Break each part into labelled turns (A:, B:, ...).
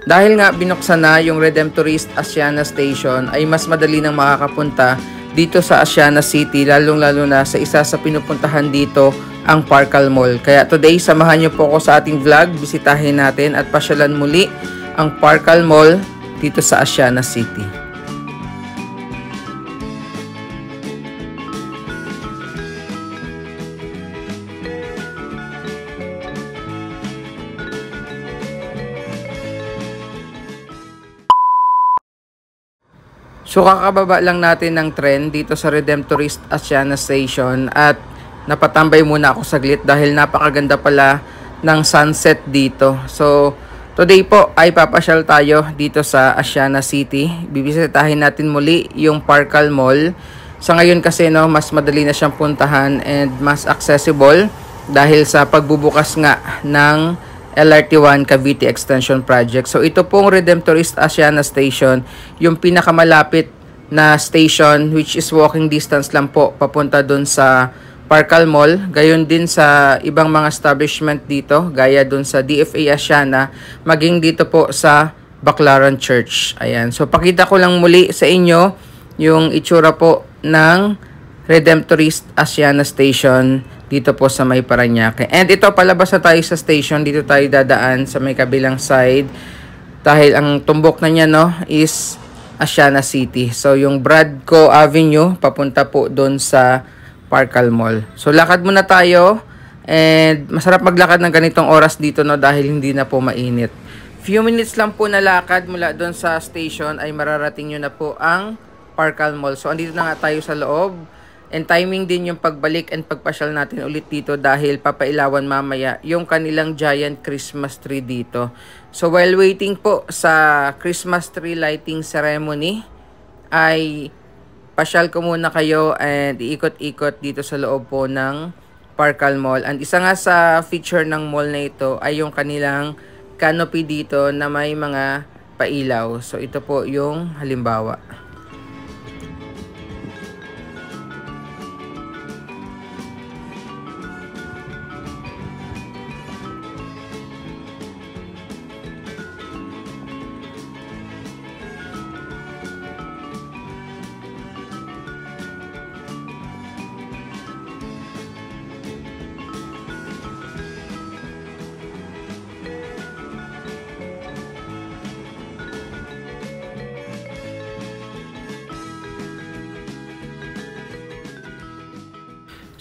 A: Dahil nga binuksan na yung Redemptorist Asiana Station ay mas madali nang makakapunta dito sa Asiana City, lalong-lalo na sa isa sa pinupuntahan dito, ang Parcal Mall. Kaya today, samahan niyo po ako sa ating vlog, bisitahin natin at pasyalan muli ang Parcal Mall dito sa Asiana City. So kakababa lang natin ng tren dito sa Redemptorist Asiana Station at napatambay muna ako saglit dahil napakaganda pala ng sunset dito. So today po ay papasyal tayo dito sa Asiana City. Bibisitahin natin muli yung Parcal Mall. Sa ngayon kasi mas madali na siyang puntahan and mas accessible dahil sa pagbubukas nga ng LRT1 Cavite Extension Project. So ito pong Redemptorist Asiana Station, yung pinakamalapit na station which is walking distance lang po papunta dun sa Parcal Mall. Gayon din sa ibang mga establishment dito, gaya dun sa DFA Asiana, maging dito po sa Baclaran Church. Ayan. So pakita ko lang muli sa inyo yung itsura po ng Redemptorist Asiana Station dito po sa may Parañaque. And ito, palabas na tayo sa station. Dito tayo dadaan sa may kabilang side. Dahil ang tumbok na niya is Asiana City. So yung Bradco Avenue, papunta po doon sa Parcal Mall. So lakad muna tayo. And masarap maglakad ng ganitong oras dito dahil hindi na po mainit. Few minutes lang po na lakad mula doon sa station ay mararating nyo na po ang Parcal Mall. So andito na nga tayo sa loob. And timing din yung pagbalik and pagpasyal natin ulit dito dahil papailawan mamaya yung kanilang giant Christmas tree dito. So while waiting po sa Christmas tree lighting ceremony, ay pasyal ko muna kayo and iikot-ikot dito sa loob po ng Parcal Mall. And isa nga sa feature ng mall na ito ay yung kanilang canopy dito na may mga pailaw. So ito po yung halimbawa.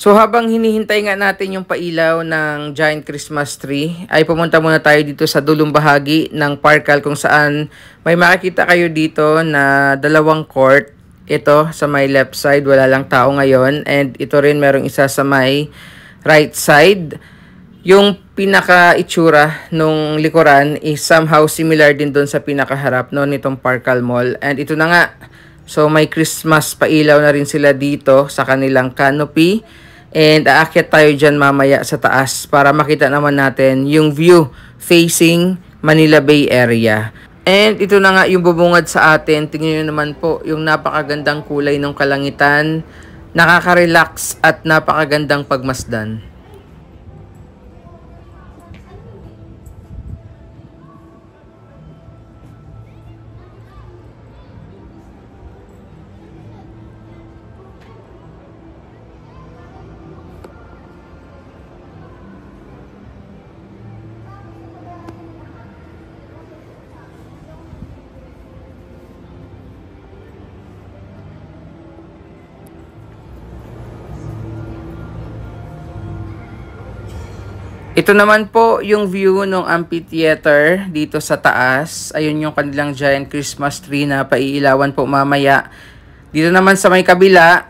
A: So habang hinihintay nga natin yung pailaw ng giant Christmas tree, ay pumunta muna tayo dito sa dulong bahagi ng Parcal kung saan may makikita kayo dito na dalawang court. Ito sa may left side, wala lang tao ngayon. And ito rin merong isa sa may right side. Yung pinaka-itsura nung likuran is somehow similar din doon sa pinakaharap nitong Parcal Mall. And ito na nga, so may Christmas pailaw na rin sila dito sa kanilang canopy. And aakyat tayo dyan mamaya sa taas para makita naman natin yung view facing Manila Bay area. And ito na nga yung bubungad sa atin. Tingnan nyo naman po yung napakagandang kulay ng kalangitan. Nakaka-relax at napakagandang pagmasdan. Ito naman po yung view ng amphitheater dito sa taas. Ayun yung kanilang giant Christmas tree na paiilawan po mamaya. Dito naman sa may kabila,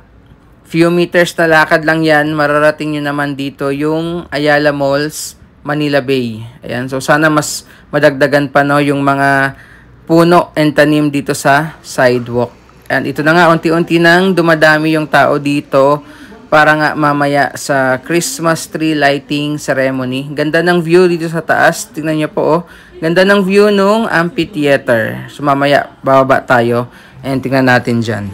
A: few meters na lakad lang yan, mararating nyo naman dito yung Ayala Malls, Manila Bay. Ayan, so sana mas madagdagan pa yung mga puno and tanim dito sa sidewalk. And ito na nga, unti-unti nang dumadami yung tao dito para nga mamaya sa Christmas tree lighting ceremony. Ganda ng view dito sa taas. Tingnan nyo po, ganda ng view nung amphitheater. So mamaya, bababa tayo and tingnan natin dyan.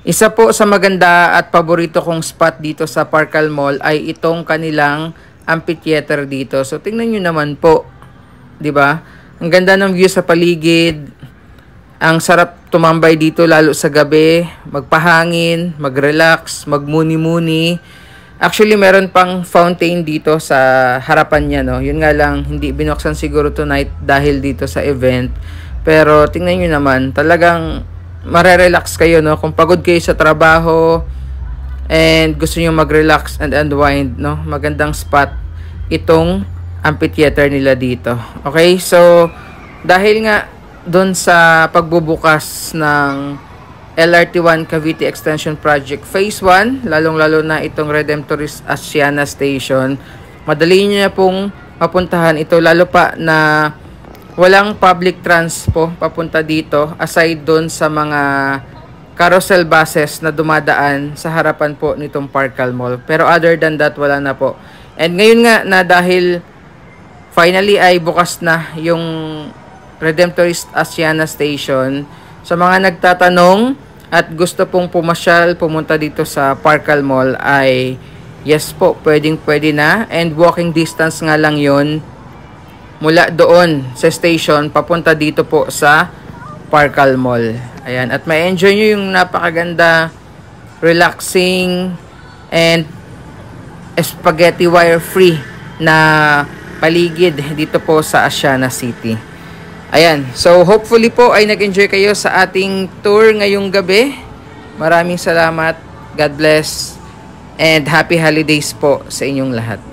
A: Isa po sa maganda at paborito kong spot dito sa Parkal Mall ay itong kanilang amphitheater dito. So tingnan nyo naman po, 'di ba? Ang ganda ng view sa paligid. Ang sarap tumambay dito lalo sa gabi, magpahangin, mag-relax, magmuni-muni. Actually, meron pang fountain dito sa harapan niya, no. Yun nga lang, hindi binuksan siguro tonight dahil dito sa event. Pero tingnan nyo naman, talagang marerelax kayo, no. Kung pagod kayo sa trabaho and gusto niyo mag-relax and unwind, no. Magandang spot itong amphitheater nila dito. Okay, so dahil nga doon sa pagbubukas ng LRT1 Cavite Extension Project Phase 1, lalong-lalo na itong Redemptorist Asiana Station, madali niyo na pong mapuntahan ito, lalo pa na walang public transpo papunta dito aside doon sa mga carousel buses na dumadaan sa harapan po nitong Parkal Mall. Pero other than that, wala na po. And ngayon nga na dahil finally ay bukas na yung Redemptorist Asiana Station, sa mga nagtatanong at gusto pong pumasyal, pumunta dito sa Parkal Mall ay yes po, pwede na, and walking distance nga lang yon mula doon sa station papunta dito po sa Parkal Mall. Ayan, at may enjoy nyo yung napakaganda, relaxing and spaghetti wire free na paligid dito po sa Asiana City. Ayan, so hopefully po ay nag-enjoy kayo sa ating tour ngayong gabi. Maraming salamat, God bless, and happy holidays po sa inyong lahat.